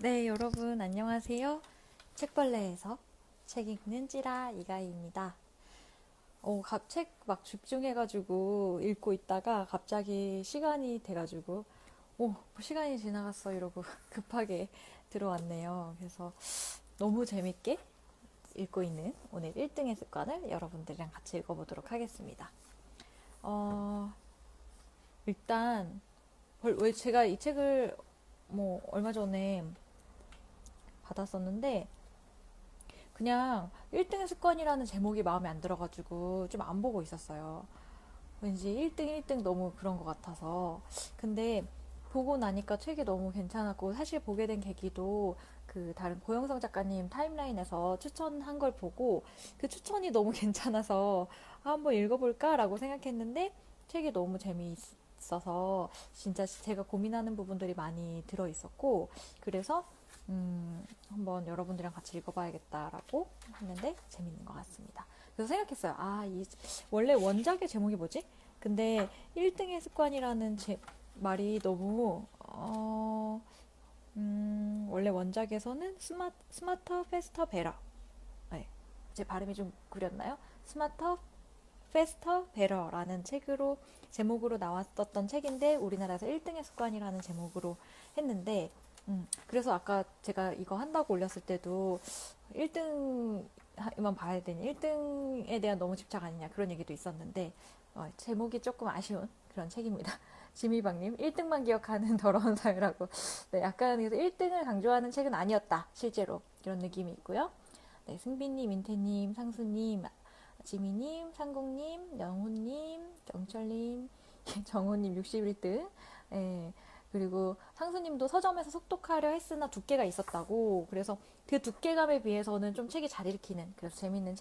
네, 여러분 안녕하세요. 책벌레에서 책 읽는 찌라 이가희입니다. 책 막 집중해가지고 읽고 있다가 갑자기 시간이 돼가지고 시간이 지나갔어 이러고 급하게 들어왔네요. 그래서 너무 재밌게 읽고 있는 오늘 1등의 습관을 여러분들이랑 같이 읽어보도록 하겠습니다. 어, 일단 왜 제가 이 책을 뭐 얼마 전에 받았었는데 그냥 1등의 습관이라는 제목이 마음에 안 들어가지고 좀 안 보고 있었어요. 왠지 1등, 1등 너무 그런 것 같아서. 근데 보고 나니까 책이 너무 괜찮았고, 사실 보게 된 계기도 그 다른 고영성 작가님 타임라인에서 추천한 걸 보고 그 추천이 너무 괜찮아서 한번 읽어볼까라고 생각했는데 책이 너무 재미있어서 진짜 제가 고민하는 부분들이 많이 들어있었고, 그래서 한번 여러분들이랑 같이 읽어봐야겠다라고 했는데 재밌는 것 같습니다. 그래서 생각했어요. 원래 원작의 제목이 뭐지? 근데 1등의 습관이라는 말이 너무 원래 원작에서는 스마터, 페스터, 베러. 네, 제 발음이 좀 구렸나요? 스마터, 페스터, 베러라는 책으로 제목으로 나왔었던 책인데 우리나라에서 1등의 습관이라는 제목으로 했는데 그래서 아까 제가 이거 한다고 올렸을 때도 1등만 봐야 되니 1등에 대한 너무 집착 아니냐 그런 얘기도 있었는데 제목이 조금 아쉬운 그런 책입니다. 지미박님 1등만 기억하는 더러운 사회라고. 네, 약간 그래서 1등을 강조하는 책은 아니었다 실제로 이런 느낌이 있고요. 네, 승빈님, 민태님, 상수님, 지미님, 상국님, 영훈님, 정철님, 정호님 61등. 예, 그리고 상수님도 서점에서 속독하려 했으나 두께가 있었다고. 그래서 그 두께감에 비해서는 좀 책이 잘 읽히는 그래서 재밌는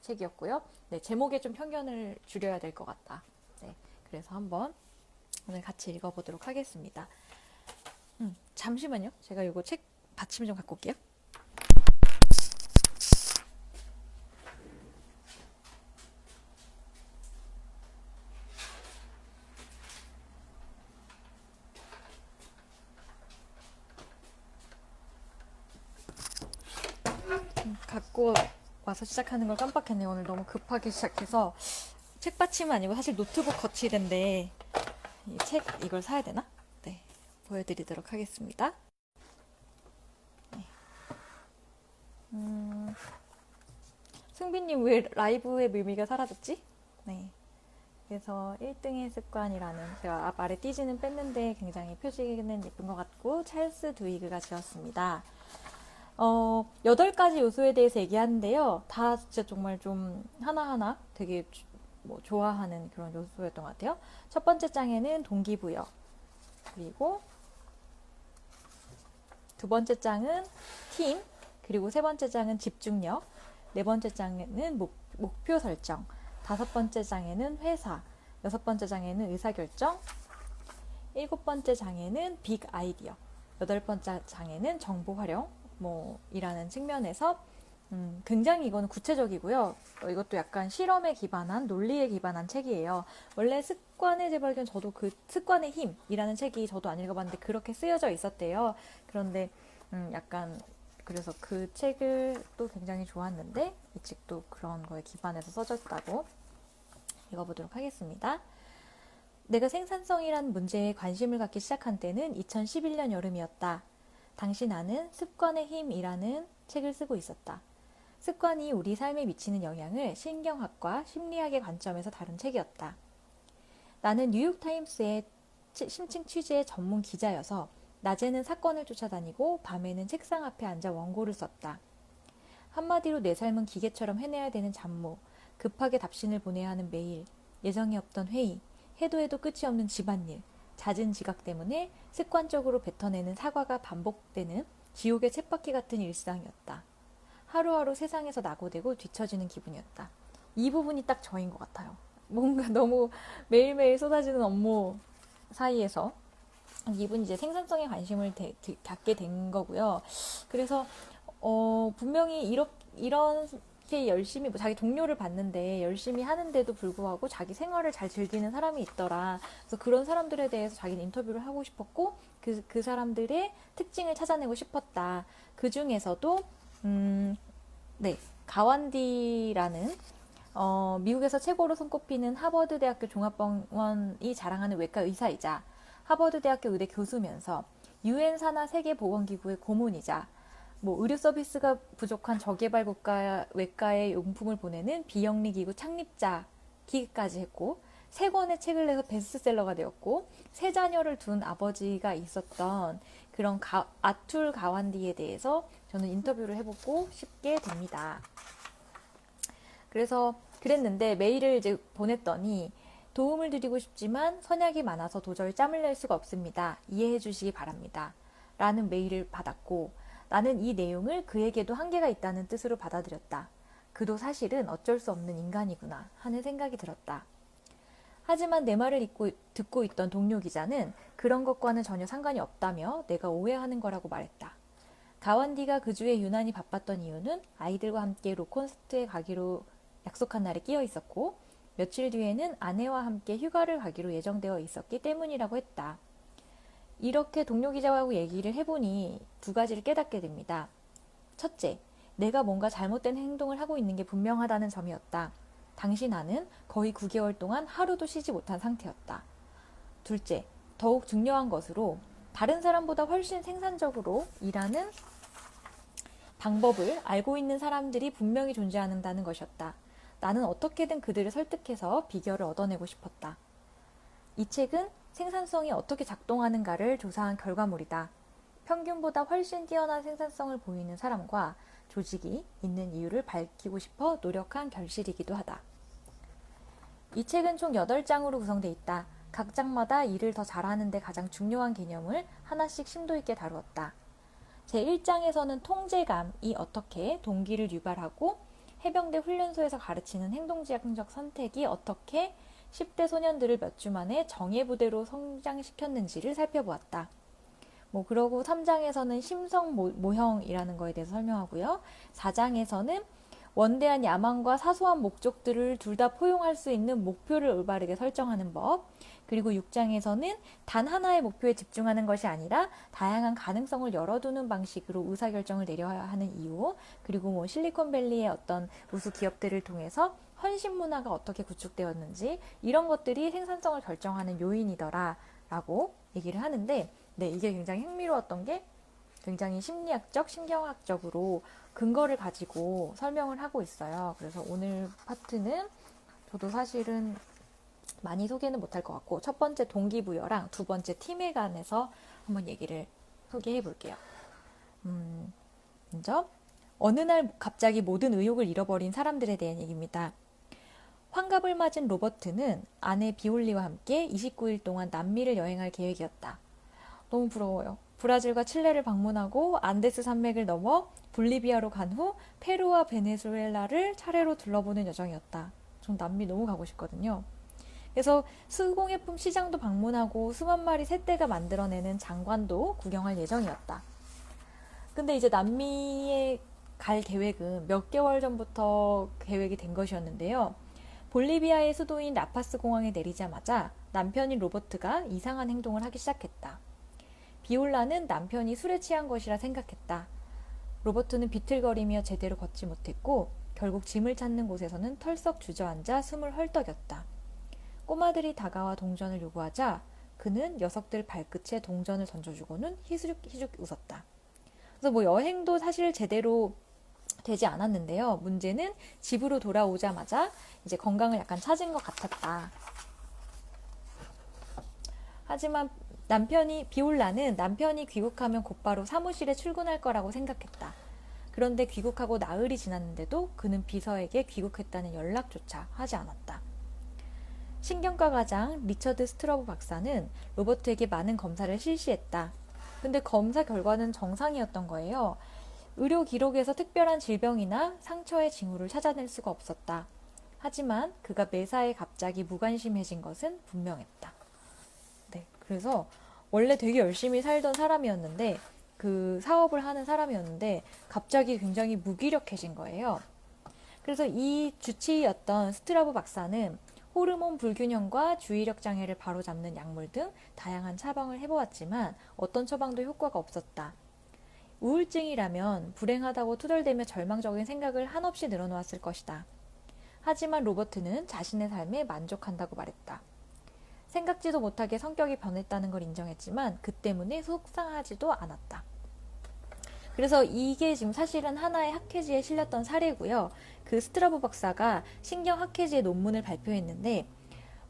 책이었고요. 네, 제목에 좀 편견을 줄여야 될 것 같다. 네, 그래서 한번 오늘 같이 읽어보도록 하겠습니다. 잠시만요. 제가 이거 책 받침 좀 갖고 올게요. 갖고 와서 시작하는 걸 깜빡했네요. 오늘 너무 급하게 시작해서 책받침은 아니고 사실 노트북 거치대인데 이 책 이걸 사야 되나? 네, 보여드리도록 하겠습니다. 네. 승빈님 왜 라이브의 묘미가 사라졌지? 네. 그래서 1등의 습관이라는 제가 앞 아래 띠지는 뺐는데 굉장히 표지는 예쁜 것 같고 찰스 두이그가 지었습니다. 8가지 요소에 대해서 얘기하는데요. 다 진짜 정말 좀 하나하나 되게 뭐 좋아하는 그런 요소였던 것 같아요. 첫 번째 장에는 동기부여, 그리고 두 번째 장은 팀, 그리고 세 번째 장은 집중력, 네 번째 장에는 목표 설정, 다섯 번째 장에는 회사, 여섯 번째 장에는 의사결정, 일곱 번째 장에는 빅 아이디어, 여덟 번째 장에는 정보 활용, 이라는 측면에서 굉장히 이거는 구체적이고요. 이것도 약간 실험에 기반한 논리에 기반한 책이에요. 원래 습관의 재발견 저도 그 습관의 힘이라는 책이 저도 안 읽어봤는데 그렇게 쓰여져 있었대요. 그런데 약간 그래서 그 책을 또 굉장히 좋았는데 이 책도 그런 거에 기반해서 써졌다고 읽어보도록 하겠습니다. 내가 생산성이란 문제에 관심을 갖기 시작한 때는 2011년 여름이었다. 당시 나는 습관의 힘이라는 책을 쓰고 있었다. 습관이 우리 삶에 미치는 영향을 신경학과 심리학의 관점에서 다룬 책이었다. 나는 뉴욕타임스의 심층 취재 전문 기자여서 낮에는 사건을 쫓아다니고 밤에는 책상 앞에 앉아 원고를 썼다. 한마디로 내 삶은 기계처럼 해내야 되는 잡무, 급하게 답신을 보내야 하는 메일, 예정이 없던 회의, 해도 해도 끝이 없는 집안일, 잦은 지각 때문에 습관적으로 뱉어내는 사과가 반복되는 지옥의 쳇바퀴 같은 일상이었다. 하루하루 세상에서 낙오되고 뒤처지는 기분이었다. 이 부분이 딱 저인 것 같아요. 뭔가 너무 매일매일 쏟아지는 업무 사이에서 이분이 이제 생산성에 관심을 갖게 된 거고요. 그래서 분명히 이렇게 열심히 자기 동료를 봤는데 열심히 하는데도 불구하고 자기 생활을 잘 즐기는 사람이 있더라. 그래서 그런 사람들에 대해서 자기는 인터뷰를 하고 싶었고 그 사람들의 특징을 찾아내고 싶었다. 그 중에서도 네, 가완디라는 미국에서 최고로 손꼽히는 하버드 대학교 종합병원이 자랑하는 외과 의사이자 하버드 대학교 의대 교수면서 유엔 산하 세계보건기구의 고문이자 뭐 의료 서비스가 부족한 저개발 국가 외과에 용품을 보내는 비영리 기구 창립자기까지 했고 3권의 책을 내서 베스트셀러가 되었고 3자녀를 둔 아버지가 있었던 그런 아툴 가완디에 대해서 저는 인터뷰를 해보고 싶게 됩니다. 그래서 그랬는데 메일을 이제 보냈더니 도움을 드리고 싶지만 선약이 많아서 도저히 짬을 낼 수가 없습니다. 이해해 주시기 바랍니다. 라는 메일을 받았고 나는 이 내용을 그에게도 한계가 있다는 뜻으로 받아들였다. 그도 사실은 어쩔 수 없는 인간이구나 하는 생각이 들었다. 하지만 내 말을 듣고 있던 동료 기자는 그런 것과는 전혀 상관이 없다며 내가 오해하는 거라고 말했다. 가완디가 그 주에 유난히 바빴던 이유는 아이들과 함께 록 콘서트에 가기로 약속한 날에 끼어 있었고 며칠 뒤에는 아내와 함께 휴가를 가기로 예정되어 있었기 때문이라고 했다. 이렇게 동료 기자하고 얘기를 해보니 2가지를 깨닫게 됩니다. 첫째, 내가 뭔가 잘못된 행동을 하고 있는 게 분명하다는 점이었다. 당시 나는 거의 9개월 동안 하루도 쉬지 못한 상태였다. 둘째, 더욱 중요한 것으로 다른 사람보다 훨씬 생산적으로 일하는 방법을 알고 있는 사람들이 분명히 존재한다는 것이었다. 나는 어떻게든 그들을 설득해서 비결을 얻어내고 싶었다. 이 책은 생산성이 어떻게 작동하는가를 조사한 결과물이다. 평균보다 훨씬 뛰어난 생산성을 보이는 사람과 조직이 있는 이유를 밝히고 싶어 노력한 결실이기도 하다. 이 책은 총 8장으로 구성되어 있다. 각 장마다 일을 더 잘하는 데 가장 중요한 개념을 하나씩 심도 있게 다루었다. 제1장에서는 통제감이 어떻게 동기를 유발하고 해병대 훈련소에서 가르치는 행동지향적 선택이 어떻게 10대 소년들을 몇 주 만에 정예부대로 성장시켰는지를 살펴보았다. 그러고 3장에서는 심성 모형이라는 거에 대해서 설명하고요. 4장에서는 원대한 야망과 사소한 목적들을 둘 다 포용할 수 있는 목표를 올바르게 설정하는 법. 그리고 6장에서는 단 하나의 목표에 집중하는 것이 아니라 다양한 가능성을 열어두는 방식으로 의사결정을 내려야 하는 이유. 그리고 실리콘밸리의 어떤 우수 기업들을 통해서 헌신 문화가 어떻게 구축되었는지 이런 것들이 생산성을 결정하는 요인이더라 라고 얘기를 하는데 네, 이게 굉장히 흥미로웠던 게 굉장히 심리학적, 신경학적으로 근거를 가지고 설명을 하고 있어요. 그래서 오늘 파트는 저도 사실은 많이 소개는 못할 것 같고 첫 번째 동기부여랑 두 번째 팀에 관해서 한번 얘기를 소개해 볼게요. 먼저 어느 날 갑자기 모든 의욕을 잃어버린 사람들에 대한 얘기입니다. 환갑을 맞은 로버트는 아내 비올리와 함께 29일 동안 남미를 여행할 계획이었다. 너무 부러워요. 브라질과 칠레를 방문하고 안데스 산맥을 넘어 볼리비아로 간 후 페루와 베네수엘라를 차례로 둘러보는 여정이었다. 전 남미 너무 가고 싶거든요. 그래서 수공예품 시장도 방문하고 수만 마리 새떼가 만들어내는 장관도 구경할 예정이었다. 근데 이제 남미에 갈 계획은 몇 개월 전부터 계획이 된 것이었는데요. 볼리비아의 수도인 라파스 공항에 내리자마자 남편인 로버트가 이상한 행동을 하기 시작했다. 비올라는 남편이 술에 취한 것이라 생각했다. 로버트는 비틀거리며 제대로 걷지 못했고 결국 짐을 찾는 곳에서는 털썩 주저앉아 숨을 헐떡였다. 꼬마들이 다가와 동전을 요구하자 그는 녀석들 발끝에 동전을 던져주고는 희죽희죽 웃었다. 그래서 여행도 사실 제대로 되지 않았는데요. 문제는 집으로 돌아오자마자 이제 건강을 약간 찾은 것 같았다. 하지만 비올라는 남편이 귀국하면 곧바로 사무실에 출근할 거라고 생각했다. 그런데 귀국하고 나흘이 지났는데도 그는 비서에게 귀국했다는 연락조차 하지 않았다. 신경과 과장 리처드 스트러브 박사는 로버트에게 많은 검사를 실시했다. 근데 검사 결과는 정상이었던 거예요. 의료 기록에서 특별한 질병이나 상처의 징후를 찾아낼 수가 없었다. 하지만 그가 매사에 갑자기 무관심해진 것은 분명했다. 네, 그래서 원래 되게 열심히 살던 사람이었는데 그 사업을 하는 사람이었는데 갑자기 굉장히 무기력해진 거예요. 그래서 이 주치의였던 스트라브 박사는 호르몬 불균형과 주의력 장애를 바로잡는 약물 등 다양한 처방을 해보았지만 어떤 처방도 효과가 없었다. 우울증이라면 불행하다고 투덜대며 절망적인 생각을 한없이 늘어놓았을 것이다. 하지만 로버트는 자신의 삶에 만족한다고 말했다. 생각지도 못하게 성격이 변했다는 걸 인정했지만 그 때문에 속상하지도 않았다. 그래서 이게 지금 사실은 하나의 학회지에 실렸던 사례고요. 그 스트라보 박사가 신경학회지의 논문을 발표했는데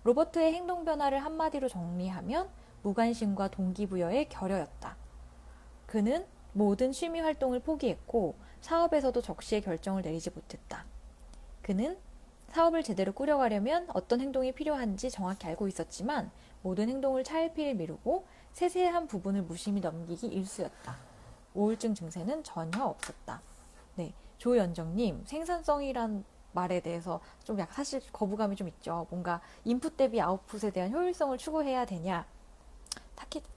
로버트의 행동 변화를 한마디로 정리하면 무관심과 동기부여의 결여였다. 그는 모든 취미 활동을 포기했고 사업에서도 적시의 결정을 내리지 못했다. 그는 사업을 제대로 꾸려가려면 어떤 행동이 필요한지 정확히 알고 있었지만 모든 행동을 차일피일 미루고 세세한 부분을 무심히 넘기기 일쑤였다. 우울증 증세는 전혀 없었다. 네, 조연정님, 생산성이란 말에 대해서 좀 사실 거부감이 좀 있죠. 뭔가 인풋 대비 아웃풋에 대한 효율성을 추구해야 되냐?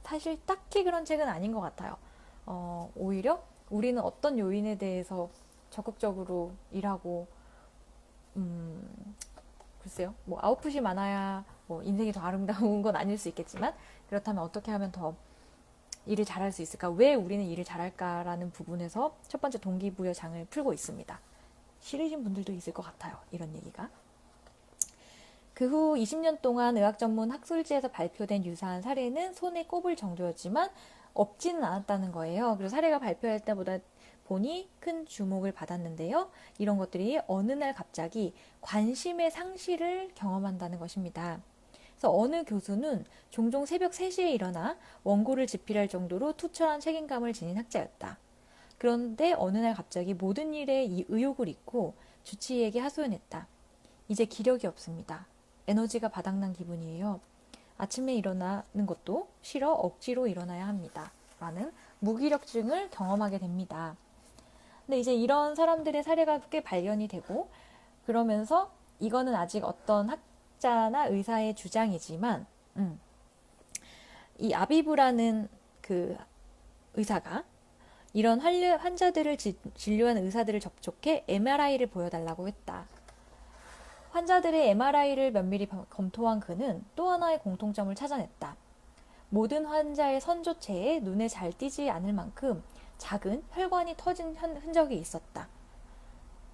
사실 딱히 그런 책은 아닌 것 같아요. 오히려 우리는 어떤 요인에 대해서 적극적으로 일하고, 글쎄요, 뭐 아웃풋이 많아야 뭐 인생이 더 아름다운 건 아닐 수 있겠지만 그렇다면 어떻게 하면 더 일을 잘할 수 있을까? 왜 우리는 일을 잘할까라는 부분에서 첫 번째 동기부여 장을 풀고 있습니다. 싫으신 분들도 있을 것 같아요. 이런 얘기가. 그 후 20년 동안 의학 전문 학술지에서 발표된 유사한 사례는 손에 꼽을 정도였지만 없지는 않았다는 거예요. 그래서 사례가 발표할 때보다 보니 큰 주목을 받았는데요. 이런 것들이 어느 날 갑자기 관심의 상실을 경험한다는 것입니다. 그래서 어느 교수는 종종 새벽 3시에 일어나 원고를 집필할 정도로 투철한 책임감을 지닌 학자였다. 그런데 어느 날 갑자기 모든 일에 이 의욕을 잊고 주치의에게 하소연했다. 이제 기력이 없습니다. 에너지가 바닥난 기분이에요. 아침에 일어나는 것도 싫어 억지로 일어나야 합니다. 라는 무기력증을 경험하게 됩니다. 근데 이제 이런 사람들의 사례가 꽤 발견이 되고 그러면서 이거는 아직 어떤 학자나 의사의 주장이지만 이 아비브라는 그 의사가 이런 환자들을 진료하는 의사들을 접촉해 MRI를 보여달라고 했다. 환자들의 MRI를 면밀히 검토한 그는 또 하나의 공통점을 찾아냈다. 모든 환자의 선조체에 눈에 잘 띄지 않을 만큼 작은 혈관이 터진 흔적이 있었다.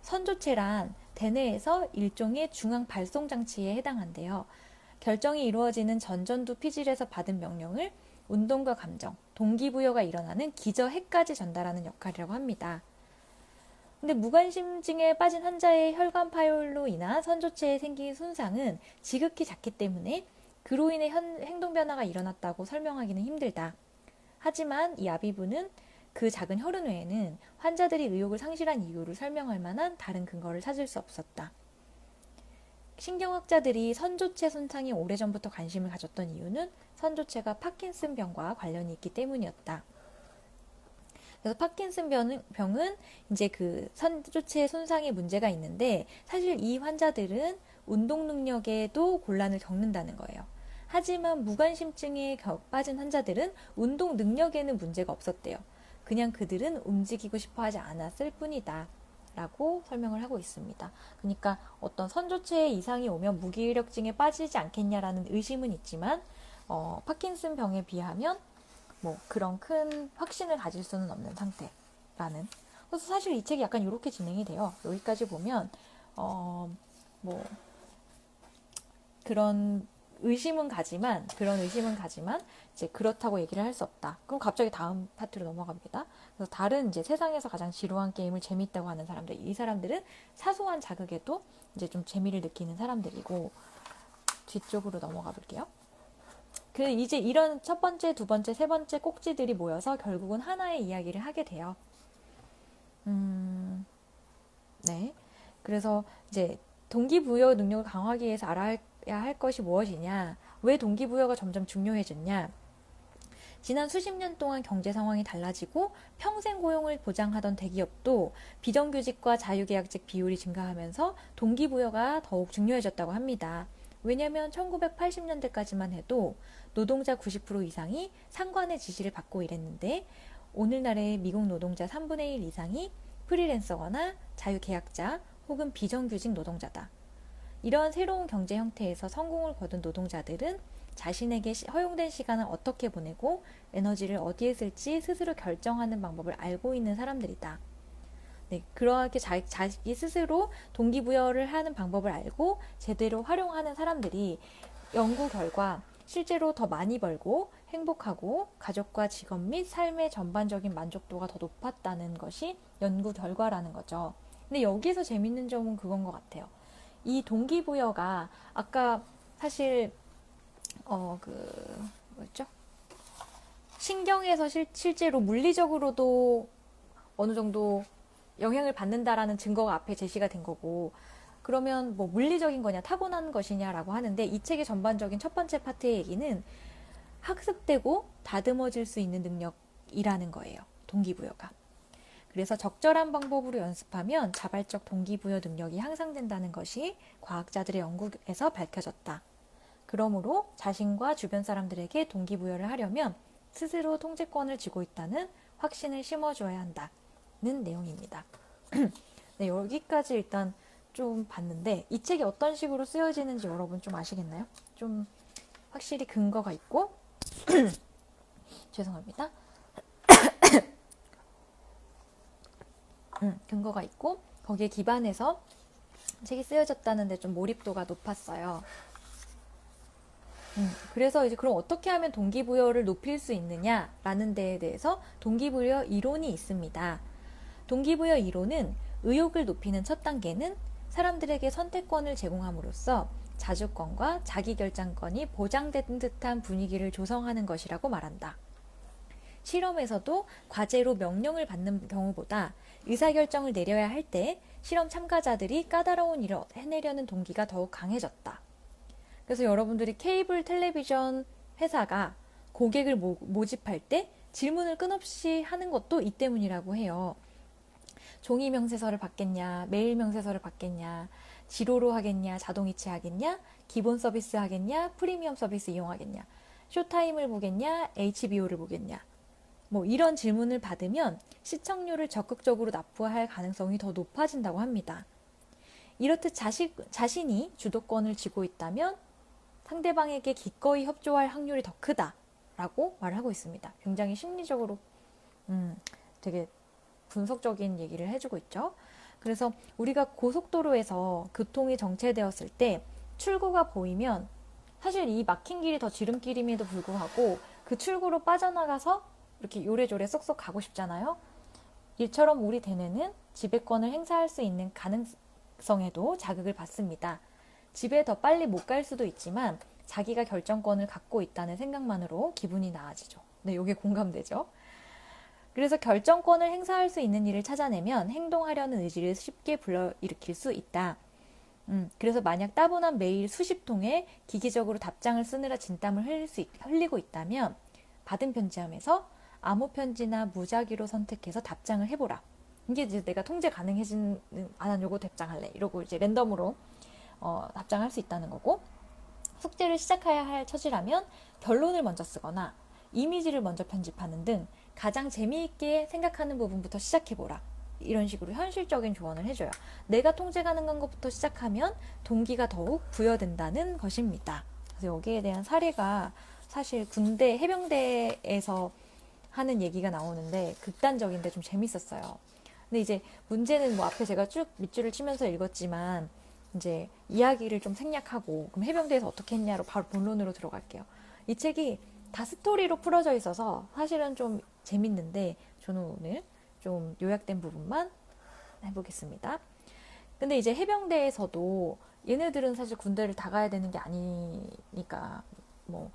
선조체란 대뇌에서 일종의 중앙 발송 장치에 해당한데요. 결정이 이루어지는 전전두 피질에서 받은 명령을 운동과 감정, 동기부여가 일어나는 기저핵까지 전달하는 역할이라고 합니다. 근데 무관심증에 빠진 환자의 혈관 파열로 인한 선조체에 생긴 손상은 지극히 작기 때문에 그로 인해 행동 변화가 일어났다고 설명하기는 힘들다. 하지만 이 아비브는 그 작은 혈흔 외에는 환자들이 의욕을 상실한 이유를 설명할 만한 다른 근거를 찾을 수 없었다. 신경학자들이 선조체 손상에 오래전부터 관심을 가졌던 이유는 선조체가 파킨슨병과 관련이 있기 때문이었다. 그래서 파킨슨 병은 이제 그 선조체 손상에 문제가 있는데 사실 이 환자들은 운동 능력에도 곤란을 겪는다는 거예요. 하지만 무관심증에 빠진 환자들은 운동 능력에는 문제가 없었대요. 그냥 그들은 움직이고 싶어 하지 않았을 뿐이다. 라고 설명을 하고 있습니다. 그러니까 어떤 선조체에 이상이 오면 무기력증에 빠지지 않겠냐라는 의심은 있지만 파킨슨 병에 비하면 뭐 그런 큰 확신을 가질 수는 없는 상태라는. 그래서 사실 이 책이 약간 이렇게 진행이 돼요. 여기까지 보면 뭐 그런 의심은 가지만 이제 그렇다고 얘기를 할 수 없다. 그럼 갑자기 다음 파트로 넘어갑니다. 그래서 다른 이제 세상에서 가장 지루한 게임을 재미있다고 하는 사람들, 이 사람들은 사소한 자극에도 이제 좀 재미를 느끼는 사람들이고 뒤쪽으로 넘어가 볼게요. 그 이제 이런 첫 번째, 두 번째, 세 번째 꼭지들이 모여서 결국은 하나의 이야기를 하게 돼요. 네. 그래서 이제 동기부여 능력을 강화하기 위해서 알아야 할 것이 무엇이냐? 왜 동기부여가 점점 중요해졌냐? 지난 수십 년 동안 경제 상황이 달라지고 평생 고용을 보장하던 대기업도 비정규직과 자유계약직 비율이 증가하면서 동기부여가 더욱 중요해졌다고 합니다. 왜냐하면 1980년대까지만 해도 노동자 90% 이상이 상관의 지시를 받고 일했는데 오늘날의 미국 노동자 3분의 1 이상이 프리랜서거나 자유계약자 혹은 비정규직 노동자다. 이런 새로운 경제 형태에서 성공을 거둔 노동자들은 자신에게 허용된 시간을 어떻게 보내고 에너지를 어디에 쓸지 스스로 결정하는 방법을 알고 있는 사람들이다. 네, 그렇게 자기 스스로 동기부여를 하는 방법을 알고 제대로 활용하는 사람들이 연구 결과 실제로 더 많이 벌고 행복하고 가족과 직업 및 삶의 전반적인 만족도가 더 높았다는 것이 연구 결과라는 거죠. 근데 여기서 재밌는 점은 그건 것 같아요. 이 동기부여가 아까 사실 뭐였죠? 신경에서 실제로 물리적으로도 어느 정도 영향을 받는다라는 증거가 앞에 제시가 된 거고, 그러면 뭐 물리적인 거냐 타고난 것이냐라고 하는데, 이 책의 전반적인 첫 번째 파트의 얘기는 학습되고 다듬어질 수 있는 능력이라는 거예요. 동기부여가. 그래서 적절한 방법으로 연습하면 자발적 동기부여 능력이 향상된다는 것이 과학자들의 연구에서 밝혀졌다. 그러므로 자신과 주변 사람들에게 동기부여를 하려면 스스로 통제권을 쥐고 있다는 확신을 심어줘야 한다는 내용입니다. 네, 여기까지 일단 좀 봤는데 이 책이 어떤 식으로 쓰여지는지 여러분 좀 아시겠나요? 좀 확실히 근거가 있고 죄송합니다. 근거가 있고 거기에 기반해서 책이 쓰여졌다는데 좀 몰입도가 높았어요. 그래서 이제 그럼 어떻게 하면 동기부여를 높일 수 있느냐라는 데에 대해서 동기부여 이론이 있습니다. 동기부여 이론은 의욕을 높이는 첫 단계는 사람들에게 선택권을 제공함으로써 자주권과 자기결정권이 보장된 듯한 분위기를 조성하는 것이라고 말한다. 실험에서도 과제로 명령을 받는 경우보다 의사결정을 내려야 할 때 실험 참가자들이 까다로운 일을 해내려는 동기가 더욱 강해졌다. 그래서 여러분들이 케이블 텔레비전 회사가 고객을 모집할 때 질문을 끊없이 하는 것도 이 때문이라고 해요. 종이 명세서를 받겠냐, 메일 명세서를 받겠냐, 지로로 하겠냐, 자동이체 하겠냐, 기본 서비스 하겠냐, 프리미엄 서비스 이용하겠냐, 쇼타임을 보겠냐, HBO를 보겠냐. 뭐 이런 질문을 받으면 시청률을 적극적으로 납부할 가능성이 더 높아진다고 합니다. 이렇듯 자신이 주도권을 쥐고 있다면 상대방에게 기꺼이 협조할 확률이 더 크다라고 말을 하고 있습니다. 굉장히 심리적으로 되게 분석적인 얘기를 해주고 있죠. 그래서 우리가 고속도로에서 교통이 정체되었을 때 출구가 보이면 사실 이 막힌 길이 더 지름길임에도 불구하고 그 출구로 빠져나가서 이렇게 요래조래 쏙쏙 가고 싶잖아요. 이처럼 우리 대뇌는 지배권을 행사할 수 있는 가능성에도 자극을 받습니다. 집에 더 빨리 못 갈 수도 있지만 자기가 결정권을 갖고 있다는 생각만으로 기분이 나아지죠. 네, 이게 공감되죠? 그래서 결정권을 행사할 수 있는 일을 찾아내면 행동하려는 의지를 쉽게 불러일으킬 수 있다. 그래서 만약 따분한 메일 수십 통에 기계적으로 답장을 쓰느라 진땀을 흘리고 있다면 받은 편지함에서 아무 편지나 무작위로 선택해서 답장을 해보라. 이게 이제 내가 통제 가능해지는, 난 요거 답장할래. 이러고 이제 랜덤으로 답장할 수 있다는 거고, 숙제를 시작해야 할 처지라면 결론을 먼저 쓰거나 이미지를 먼저 편집하는 등 가장 재미있게 생각하는 부분부터 시작해보라. 이런 식으로 현실적인 조언을 해줘요. 내가 통제 가능한 것부터 시작하면 동기가 더욱 부여된다는 것입니다. 그래서 여기에 대한 사례가 사실 군대, 해병대에서 하는 얘기가 나오는데 극단적인데 좀 재밌었어요. 근데 이제 문제는 뭐 앞에 제가 쭉 밑줄을 치면서 읽었지만 이제 이야기를 좀 생략하고 그럼 해병대에서 어떻게 했냐로 바로 본론으로 들어갈게요. 이 책이 다 스토리로 풀어져 있어서 사실은 좀 재밌는데 저는 오늘 좀 요약된 부분만 해보겠습니다. 근데 이제 해병대에서도 얘네들은 사실 군대를 다 가야 되는 게 아니니까 뭐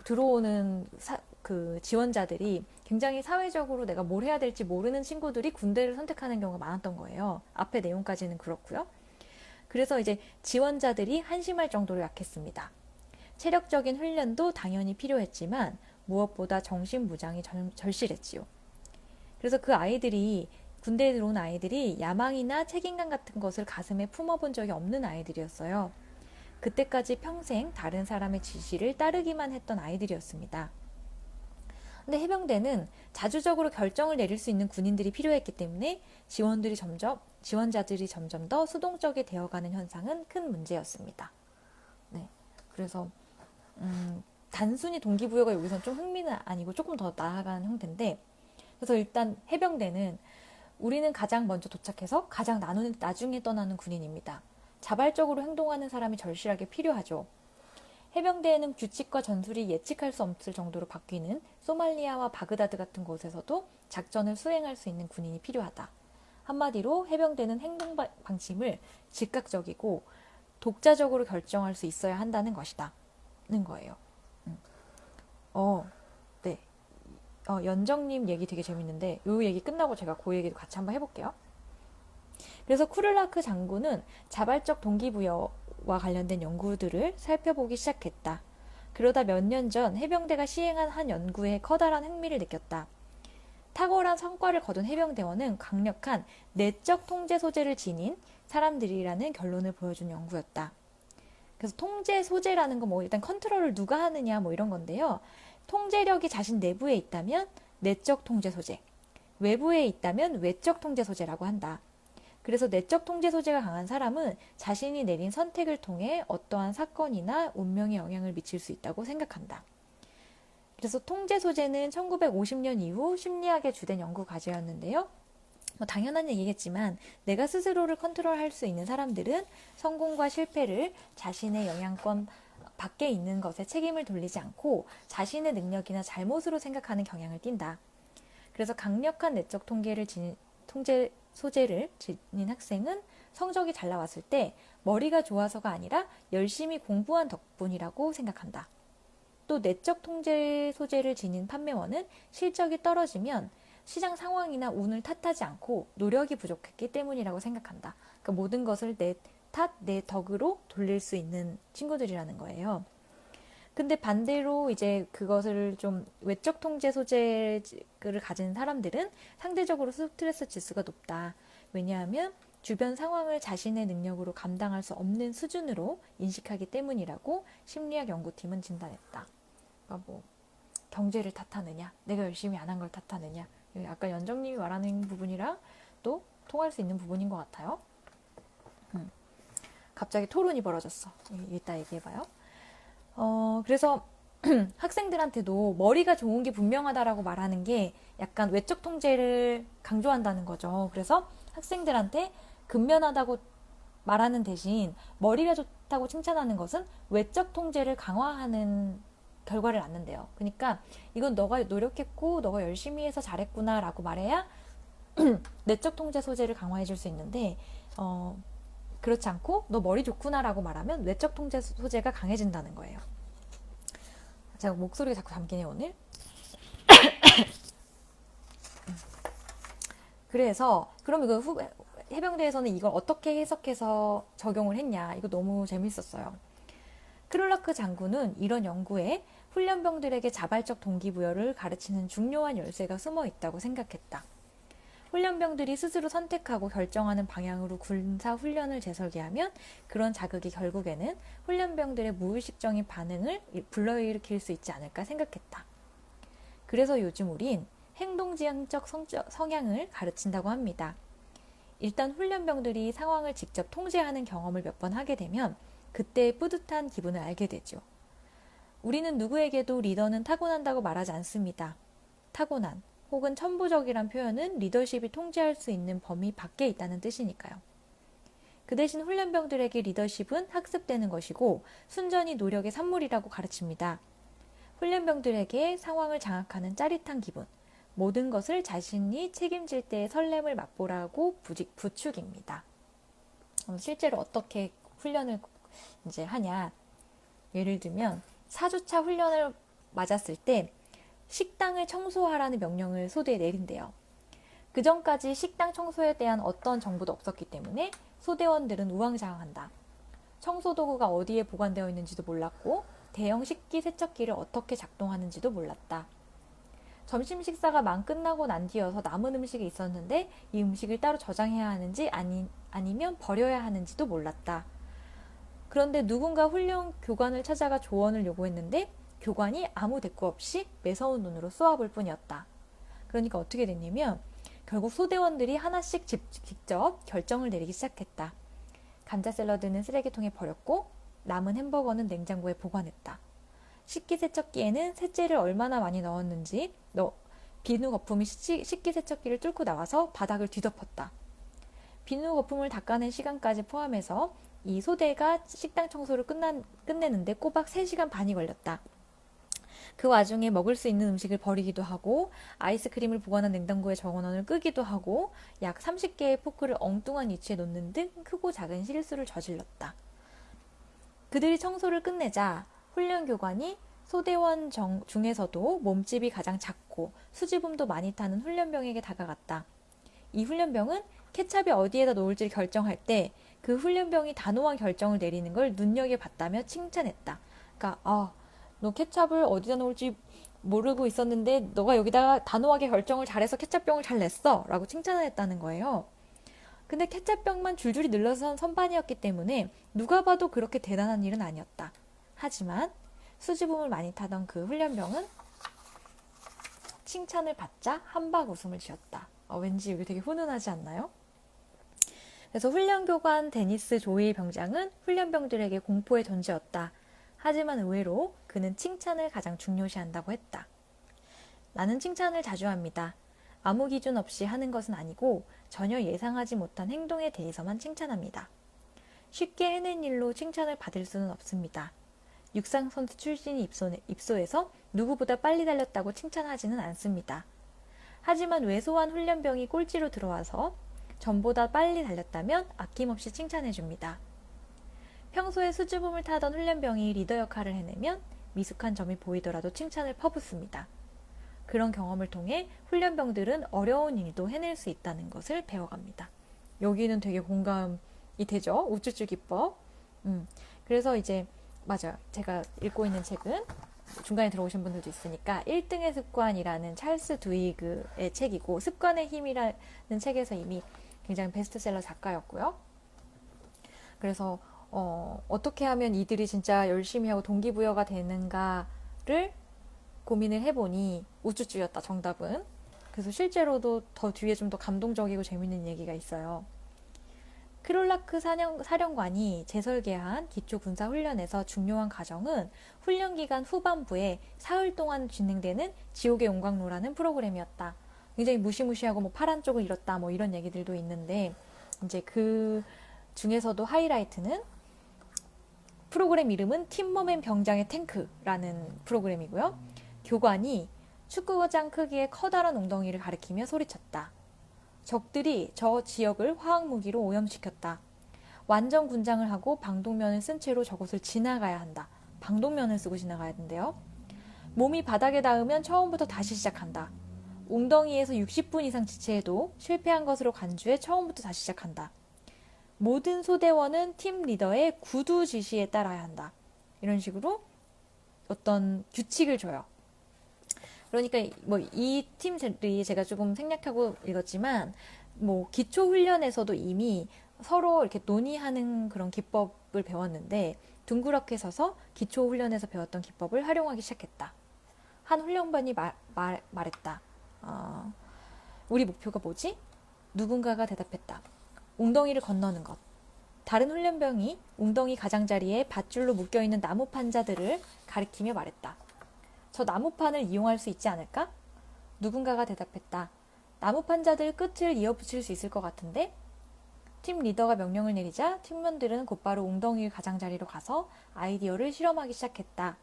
들어오는 그 지원자들이 굉장히 사회적으로 내가 뭘 해야 될지 모르는 친구들이 군대를 선택하는 경우가 많았던 거예요. 앞에 내용까지는 그렇고요. 그래서 이제 지원자들이 한심할 정도로 약했습니다. 체력적인 훈련도 당연히 필요했지만 무엇보다 정신무장이 절실했지요. 그래서 그 아이들이 군대에 들어온 아이들이 야망이나 책임감 같은 것을 가슴에 품어본 적이 없는 아이들이었어요. 그때까지 평생 다른 사람의 지시를 따르기만 했던 아이들이었습니다. 근데 해병대는 자주적으로 결정을 내릴 수 있는 군인들이 필요했기 때문에 지원자들이 점점 더 수동적이 되어가는 현상은 큰 문제였습니다. 네, 그래서 단순히 동기부여가 여기선 좀 흥미는 아니고 조금 더 나아가는 형태인데, 그래서 일단 해병대는 우리는 가장 먼저 도착해서 가장 나중에 떠나는 군인입니다. 자발적으로 행동하는 사람이 절실하게 필요하죠. 해병대에는 규칙과 전술이 예측할 수 없을 정도로 바뀌는 소말리아와 바그다드 같은 곳에서도 작전을 수행할 수 있는 군인이 필요하다. 한마디로 해병대는 행동 방침을 즉각적이고 독자적으로 결정할 수 있어야 한다는 것이다. 는 거예요. 네. 연정님 얘기 되게 재밌는데 이 얘기 끝나고 제가 그 얘기도 같이 한번 해볼게요. 그래서 쿠를라크 장군은 자발적 동기부여와 관련된 연구들을 살펴보기 시작했다. 그러다 몇 년 전 해병대가 시행한 한 연구에 커다란 흥미를 느꼈다. 탁월한 성과를 거둔 해병대원은 강력한 내적 통제 소재를 지닌 사람들이라는 결론을 보여준 연구였다. 그래서 통제 소재라는 건 뭐 일단 컨트롤을 누가 하느냐 뭐 이런 건데요. 통제력이 자신 내부에 있다면 내적 통제 소재, 외부에 있다면 외적 통제 소재라고 한다. 그래서 내적 통제 소재가 강한 사람은 자신이 내린 선택을 통해 어떠한 사건이나 운명에 영향을 미칠 수 있다고 생각한다. 그래서 통제 소재는 1950년 이후 심리학의 주된 연구 과제였는데요. 뭐 당연한 얘기겠지만 내가 스스로를 컨트롤할 수 있는 사람들은 성공과 실패를 자신의 영향권 밖에 있는 것에 책임을 돌리지 않고 자신의 능력이나 잘못으로 생각하는 경향을 띈다. 그래서 강력한 내적 통제 소재를 지닌 학생은 성적이 잘 나왔을 때 머리가 좋아서가 아니라 열심히 공부한 덕분이라고 생각한다. 또 내적 통제 소재를 지닌 판매원은 실적이 떨어지면 시장 상황이나 운을 탓하지 않고 노력이 부족했기 때문이라고 생각한다. 그러니까 모든 것을 내 덕으로 돌릴 수 있는 친구들이라는 거예요. 근데 반대로 이제 그것을 좀 외적 통제 소재를 가진 사람들은 상대적으로 스트레스 지수가 높다. 왜냐하면 주변 상황을 자신의 능력으로 감당할 수 없는 수준으로 인식하기 때문이라고 심리학 연구팀은 진단했다. 그러니까 뭐 경제를 탓하느냐, 내가 열심히 안 한 걸 탓하느냐, 아까 연정님이 말하는 부분이랑 또 통할 수 있는 부분인 것 같아요. 갑자기 토론이 벌어졌어. 이따 얘기해봐요. 그래서 학생들한테도 머리가 좋은 게 분명하다라고 말하는 게 약간 외적 통제를 강조한다는 거죠. 그래서 학생들한테 근면하다고 말하는 대신 머리가 좋다고 칭찬하는 것은 외적 통제를 강화하는 결과를 낳는데요. 그러니까 이건 너가 노력했고 너가 열심히 해서 잘했구나 라고 말해야 내적 통제 소재를 강화해 줄 수 있는데 그렇지 않고 너 머리 좋구나 라고 말하면 외적 통제 소재가 강해진다는 거예요. 제가 목소리가 자꾸 잠기네요 오늘. 그래서 그럼 이거 해병대에서는 이걸 어떻게 해석해서 적용을 했냐, 이거 너무 재밌었어요. 크룰라크 장군은 이런 연구에 훈련병들에게 자발적 동기부여를 가르치는 중요한 열쇠가 숨어 있다고 생각했다. 훈련병들이 스스로 선택하고 결정하는 방향으로 군사 훈련을 재설계하면 그런 자극이 결국에는 훈련병들의 무의식적인 반응을 불러일으킬 수 있지 않을까 생각했다. 그래서 요즘 우린 행동지향적 성향을 가르친다고 합니다. 일단 훈련병들이 상황을 직접 통제하는 경험을 몇 번 하게 되면 그때의 뿌듯한 기분을 알게 되죠. 우리는 누구에게도 리더는 타고난다고 말하지 않습니다. 타고난 혹은 천부적이란 표현은 리더십이 통제할 수 있는 범위 밖에 있다는 뜻이니까요. 그 대신 훈련병들에게 리더십은 학습되는 것이고 순전히 노력의 산물이라고 가르칩니다. 훈련병들에게 상황을 장악하는 짜릿한 기분, 모든 것을 자신이 책임질 때의 설렘을 맛보라고 부축입니다. 실제로 어떻게 훈련을 이제 하냐? 예를 들면 4주차 훈련을 맞았을 때 식당을 청소하라는 명령을 소대에 내린대요. 그 전까지 식당 청소에 대한 어떤 정보도 없었기 때문에 소대원들은 우왕좌왕한다. 청소도구가 어디에 보관되어 있는지도 몰랐고 대형 식기 세척기를 어떻게 작동하는지도 몰랐다. 점심 식사가 끝나고 난 뒤여서 남은 음식이 있었는데 이 음식을 따로 저장해야 하는지 아니면 버려야 하는지도 몰랐다. 그런데 누군가 훈련 교관을 찾아가 조언을 요구했는데 교관이 아무 대꾸 없이 매서운 눈으로 쏘아볼 뿐이었다. 그러니까 어떻게 됐냐면 결국 소대원들이 하나씩 직접 결정을 내리기 시작했다. 감자 샐러드는 쓰레기통에 버렸고 남은 햄버거는 냉장고에 보관했다. 식기세척기에는 세제를 얼마나 많이 넣었는지 비누 거품이 식기세척기를 뚫고 나와서 바닥을 뒤덮었다. 비누 거품을 닦아낸 시간까지 포함해서 이 소대가 식당 청소를 끝내는데 꼬박 3시간 반이 걸렸다. 그 와중에 먹을 수 있는 음식을 버리기도 하고 아이스크림을 보관한 냉장고의 정원원을 끄기도 하고 약 30개의 포크를 엉뚱한 위치에 놓는 등 크고 작은 실수를 저질렀다. 그들이 청소를 끝내자 훈련교관이 소대원 중에서도 몸집이 가장 작고 수줍음도 많이 타는 훈련병에게 다가갔다. 이 훈련병은 케찹이 어디에다 놓을지 결정할 때 그 훈련병이 단호한 결정을 내리는 걸 눈여겨봤다며 칭찬했다. 그러니까 너 케찹을 어디다 놓을지 모르고 있었는데 너가 여기다가 단호하게 결정을 잘해서 케찹병을 잘 냈어 라고 칭찬을 했다는 거예요. 근데 케찹병만 줄줄이 늘러선 선반이었기 때문에 누가 봐도 그렇게 대단한 일은 아니었다. 하지만 수줍음을 많이 타던 그 훈련병은 칭찬을 받자 한박 웃음을 지었다. 왠지 여기 되게 훈훈하지 않나요? 그래서 훈련교관 데니스 조일 병장은 훈련병들에게 공포의 존재였다. 하지만 의외로 그는 칭찬을 가장 중요시한다고 했다. 나는 칭찬을 자주 합니다. 아무 기준 없이 하는 것은 아니고 전혀 예상하지 못한 행동에 대해서만 칭찬합니다. 쉽게 해낸 일로 칭찬을 받을 수는 없습니다. 육상선수 출신이 입소해서 누구보다 빨리 달렸다고 칭찬하지는 않습니다. 하지만 왜소한 훈련병이 꼴찌로 들어와서 전보다 빨리 달렸다면 아낌없이 칭찬해줍니다. 평소에 수줍음을 타던 훈련병이 리더 역할을 해내면 미숙한 점이 보이더라도 칭찬을 퍼붓습니다. 그런 경험을 통해 훈련병들은 어려운 일도 해낼 수 있다는 것을 배워갑니다. 여기는 되게 공감이 되죠? 우쭈쭈 기법. 그래서 이제 맞아요. 제가 읽고 있는 책은 중간에 들어오신 분들도 있으니까 1등의 습관이라는 찰스 두이그의 책이고 습관의 힘이라는 책에서 이미 굉장히 베스트셀러 작가였고요. 그래서 어떻게 하면 이들이 진짜 열심히 하고 동기부여가 되는가를 고민을 해보니 우쭈쭈였다 정답은. 그래서 실제로도 더 뒤에 좀 더 감동적이고 재밌는 얘기가 있어요. 크롤라크 사령관이 재설계한 기초군사훈련에서 중요한 과정은 훈련기간 후반부에 사흘 동안 진행되는 지옥의 용광로라는 프로그램이었다. 굉장히 무시무시하고 파란 쪽을 잃었다 이런 얘기들도 있는데 이제 그 중에서도 하이라이트는 프로그램 이름은 팀머맨 병장의 탱크라는 프로그램이고요. 교관이 축구장 크기의 커다란 웅덩이를 가리키며 소리쳤다. 적들이 저 지역을 화학무기로 오염시켰다. 완전 군장을 하고 방독면을 쓴 채로 저곳을 지나가야 한다. 방독면을 쓰고 지나가야 된대요. 몸이 바닥에 닿으면 처음부터 다시 시작한다. 웅덩이에서 60분 이상 지체해도 실패한 것으로 간주해 처음부터 다시 시작한다. 모든 소대원은 팀 리더의 구두 지시에 따라야 한다. 이런 식으로 어떤 규칙을 줘요. 그러니까 이 팀들이 제가 조금 생략하고 읽었지만 기초 훈련에서도 이미 서로 이렇게 논의하는 그런 기법을 배웠는데 둥그렇게 서서 기초 훈련에서 배웠던 기법을 활용하기 시작했다. 한 훈련반이 말했다. 우리 목표가 뭐지? 누군가가 대답했다. 웅덩이를 건너는 것. 다른 훈련병이 웅덩이 가장자리에 밧줄로 묶여있는 나무 판자들을 가리키며 말했다. 저 나무판을 이용할 수 있지 않을까? 누군가가 대답했다. 나무 판자들 끝을 이어붙일 수 있을 것 같은데? 팀 리더가 명령을 내리자 팀원들은 곧바로 웅덩이 가장자리로 가서 아이디어를 실험하기 시작했다.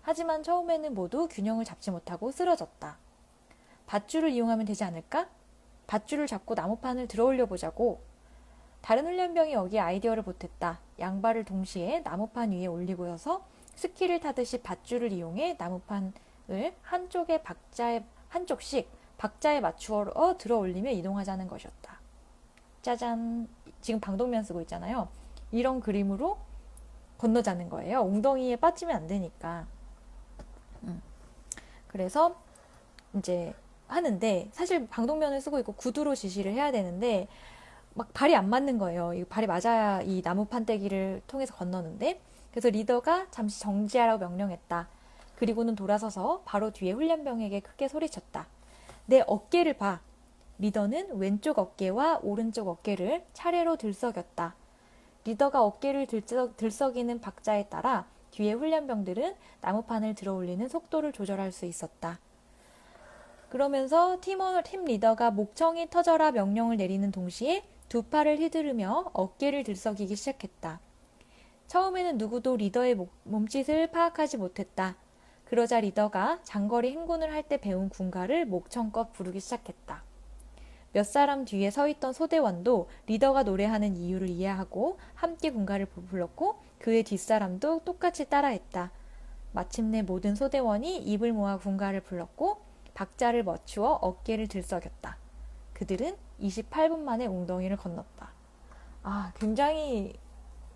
하지만 처음에는 모두 균형을 잡지 못하고 쓰러졌다. 밧줄을 이용하면 되지 않을까? 밧줄을 잡고 나무판을 들어 올려 보자고. 다른 훈련병이 여기에 아이디어를 보탰다. 양발을 동시에 나무판 위에 올리고서 스키를 타듯이 밧줄을 이용해 나무판을 한쪽씩 박자에 맞추어 들어 올리며 이동하자는 것이었다. 짜잔! 지금 방독면 쓰고 있잖아요. 이런 그림으로 건너자는 거예요. 웅덩이에 빠지면 안 되니까. 그래서 이제 하는데 사실 방독면을 쓰고 있고 구두로 지시를 해야 되는데 발이 안 맞는 거예요. 이 발이 맞아야 이 나무 판때기를 통해서 건너는데 그래서 리더가 잠시 정지하라고 명령했다. 그리고는 돌아서서 바로 뒤에 훈련병에게 크게 소리쳤다. 내 어깨를 봐. 리더는 왼쪽 어깨와 오른쪽 어깨를 차례로 들썩였다. 리더가 어깨를 들썩이는 박자에 따라 뒤에 훈련병들은 나무판을 들어 올리는 속도를 조절할 수 있었다. 그러면서 팀 리더가 목청이 터져라 명령을 내리는 동시에 두 팔을 휘두르며 어깨를 들썩이기 시작했다. 처음에는 누구도 리더의 몸짓을 파악하지 못했다. 그러자 리더가 장거리 행군을 할 때 배운 군가를 목청껏 부르기 시작했다. 몇 사람 뒤에 서 있던 소대원도 리더가 노래하는 이유를 이해하고 함께 군가를 불렀고 그의 뒷사람도 똑같이 따라했다. 마침내 모든 소대원이 입을 모아 군가를 불렀고 박자를 맞추어 어깨를 들썩였다. 그들은 28분 만에 웅덩이를 건넜다. 굉장히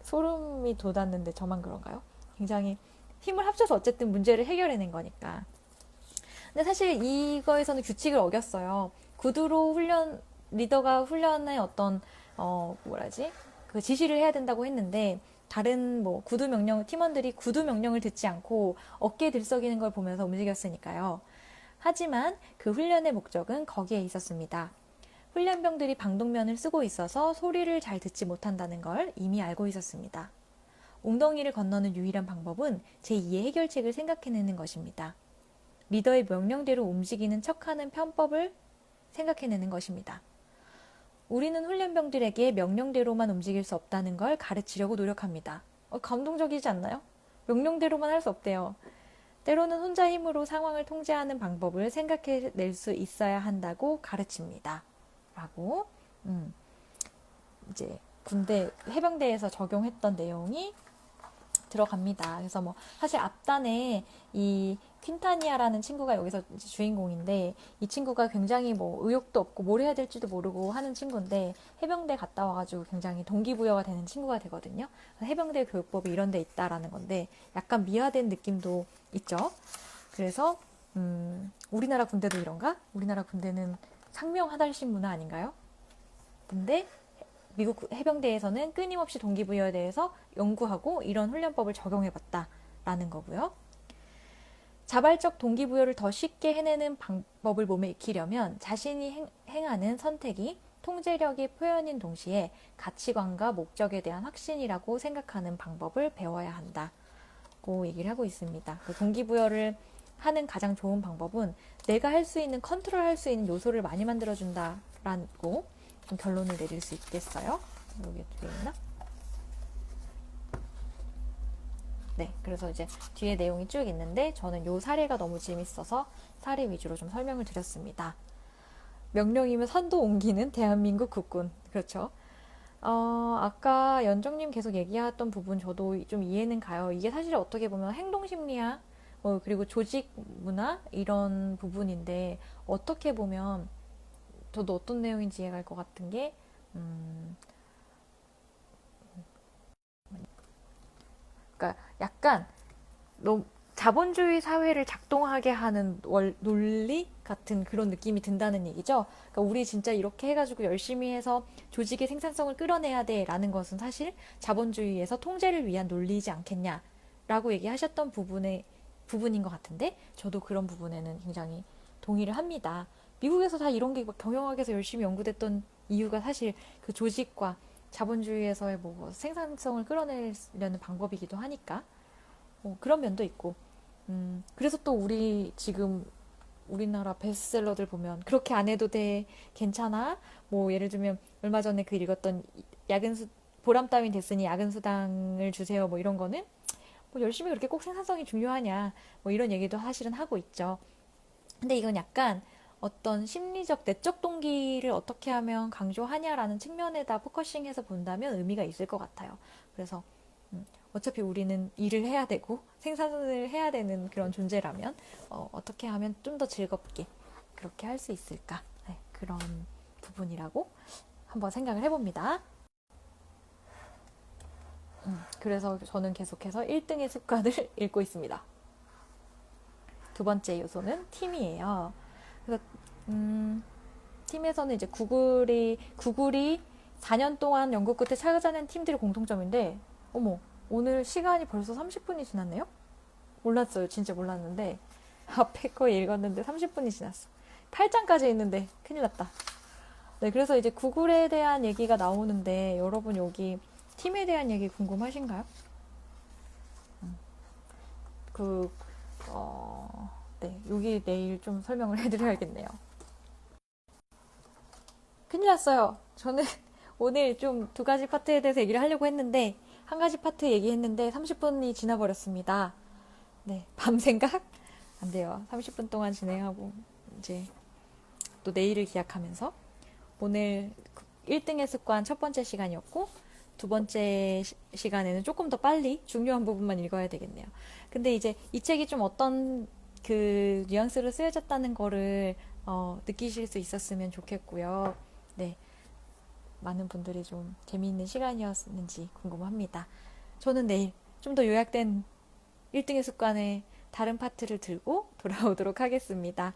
소름이 돋았는데 저만 그런가요? 굉장히 힘을 합쳐서 어쨌든 문제를 해결해낸 거니까. 근데 사실 이거에서는 규칙을 어겼어요. 구두로 리더가 훈련의 어떤 그 지시를 해야 된다고 했는데 다른 팀원들이 구두 명령을 듣지 않고 어깨 들썩이는 걸 보면서 움직였으니까요. 하지만 그 훈련의 목적은 거기에 있었습니다. 훈련병들이 방독면을 쓰고 있어서 소리를 잘 듣지 못한다는 걸 이미 알고 있었습니다. 웅덩이를 건너는 유일한 방법은 제2의 해결책을 생각해내는 것입니다. 리더의 명령대로 움직이는 척하는 편법을 생각해내는 것입니다. 우리는 훈련병들에게 명령대로만 움직일 수 없다는 걸 가르치려고 노력합니다. 감동적이지 않나요? 명령대로만 할 수 없대요. 때로는 혼자 힘으로 상황을 통제하는 방법을 생각해낼 수 있어야 한다고 가르칩니다. 라고 이제 군대 해병대에서 적용했던 내용이 들어갑니다. 그래서 사실 앞단에 이 퀸타니아라는 친구가 여기서 이제 주인공인데 이 친구가 굉장히 의욕도 없고 뭘 해야 될지도 모르고 하는 친구인데 해병대 갔다 와가지고 굉장히 동기부여가 되는 친구가 되거든요. 해병대 교육법이 이런 데 있다라는 건데 약간 미화된 느낌도 있죠. 그래서 우리나라 군대도 이런가? 우리나라 군대는 상명하달식 문화 아닌가요? 근데 미국 해병대에서는 끊임없이 동기부여에 대해서 연구하고 이런 훈련법을 적용해봤다라는 거고요. 자발적 동기부여를 더 쉽게 해내는 방법을 몸에 익히려면 자신이 행하는 선택이 통제력의 표현인 동시에 가치관과 목적에 대한 확신이라고 생각하는 방법을 배워야 한다고 얘기를 하고 있습니다. 동기부여를 하는 가장 좋은 방법은 내가 할 수 있는, 컨트롤할 수 있는 요소를 많이 만들어준다라고 좀 결론을 내릴 수 있겠어요. 여기 뒤에 있나? 네, 그래서 이제 뒤에 내용이 쭉 있는데 저는 요 사례가 너무 재밌어서 사례 위주로 좀 설명을 드렸습니다. 명령이면 산도 옮기는 대한민국 국군. 그렇죠. 아까 연정님 계속 얘기했던 부분 저도 좀 이해는 가요. 이게 사실 어떻게 보면 행동심리학, 그리고 조직 문화 이런 부분인데 어떻게 보면 저도 어떤 내용인지 이해갈 것 같은 게 그러니까 약간 자본주의 사회를 작동하게 하는 논리 같은 그런 느낌이 든다는 얘기죠. 그러니까 우리 진짜 이렇게 해가지고 열심히 해서 조직의 생산성을 끌어내야 돼라는 것은 사실 자본주의에서 통제를 위한 논리이지 않겠냐라고 얘기하셨던 부분인 것 같은데 저도 그런 부분에는 굉장히 동의를 합니다. 미국에서 다 이런 게 경영학에서 열심히 연구됐던 이유가 사실 그 조직과 자본주의에서의 생산성을 끌어내려는 방법이기도 하니까 그런 면도 있고 그래서 또 우리나라 베스트셀러들 보면 그렇게 안 해도 돼 괜찮아 예를 들면 얼마 전에 그 읽었던 보람 따윈 됐으니 야근 수당을 주세요 이런 거는 열심히 그렇게 꼭 생산성이 중요하냐 이런 얘기도 사실은 하고 있죠. 근데 이건 약간 어떤 심리적 내적 동기를 어떻게 하면 강조하냐라는 측면에다 포커싱해서 본다면 의미가 있을 것 같아요. 그래서 어차피 우리는 일을 해야 되고 생산을 해야 되는 그런 존재라면 어떻게 하면 좀 더 즐겁게 그렇게 할 수 있을까? 네, 그런 부분이라고 한번 생각을 해봅니다. 그래서 저는 계속해서 1등의 습관을 읽고 있습니다. 두 번째 요소는 팀이에요. 그래서 팀에서는 이제 구글이 4년 동안 연구 끝에 찾아낸 팀들의 공통점인데 어머 오늘 시간이 벌써 30분이 지났네요? 몰랐어요. 진짜 몰랐는데 앞에 거 읽었는데 30분이 지났어. 8장까지 있는데 큰일 났다. 네, 그래서 이제 구글에 대한 얘기가 나오는데 여러분 여기 팀에 대한 얘기 궁금하신가요? 그, 네, 여기 내일 좀 설명을 해드려야겠네요. 큰일 났어요. 저는 오늘 좀 두 가지 파트에 대해서 얘기를 하려고 했는데 한 가지 파트 얘기했는데 30분이 지나버렸습니다. 네, 밤 생각? 안 돼요. 30분 동안 진행하고 이제 또 내일을 기약하면서 오늘 1등의 습관 첫 번째 시간이었고 두 번째 시간에는 조금 더 빨리 중요한 부분만 읽어야 되겠네요. 근데 이제 이 책이 좀 어떤 그 뉘앙스로 쓰여졌다는 거를 느끼실 수 있었으면 좋겠고요. 네, 많은 분들이 좀 재미있는 시간이었는지 궁금합니다. 저는 내일 좀 더 요약된 1등의 습관의 다른 파트를 들고 돌아오도록 하겠습니다.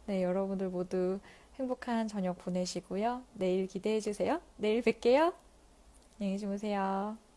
네, 여러분들 모두 행복한 저녁 보내시고요. 내일 기대해 주세요. 내일 뵐게요. 안녕히 주무세요.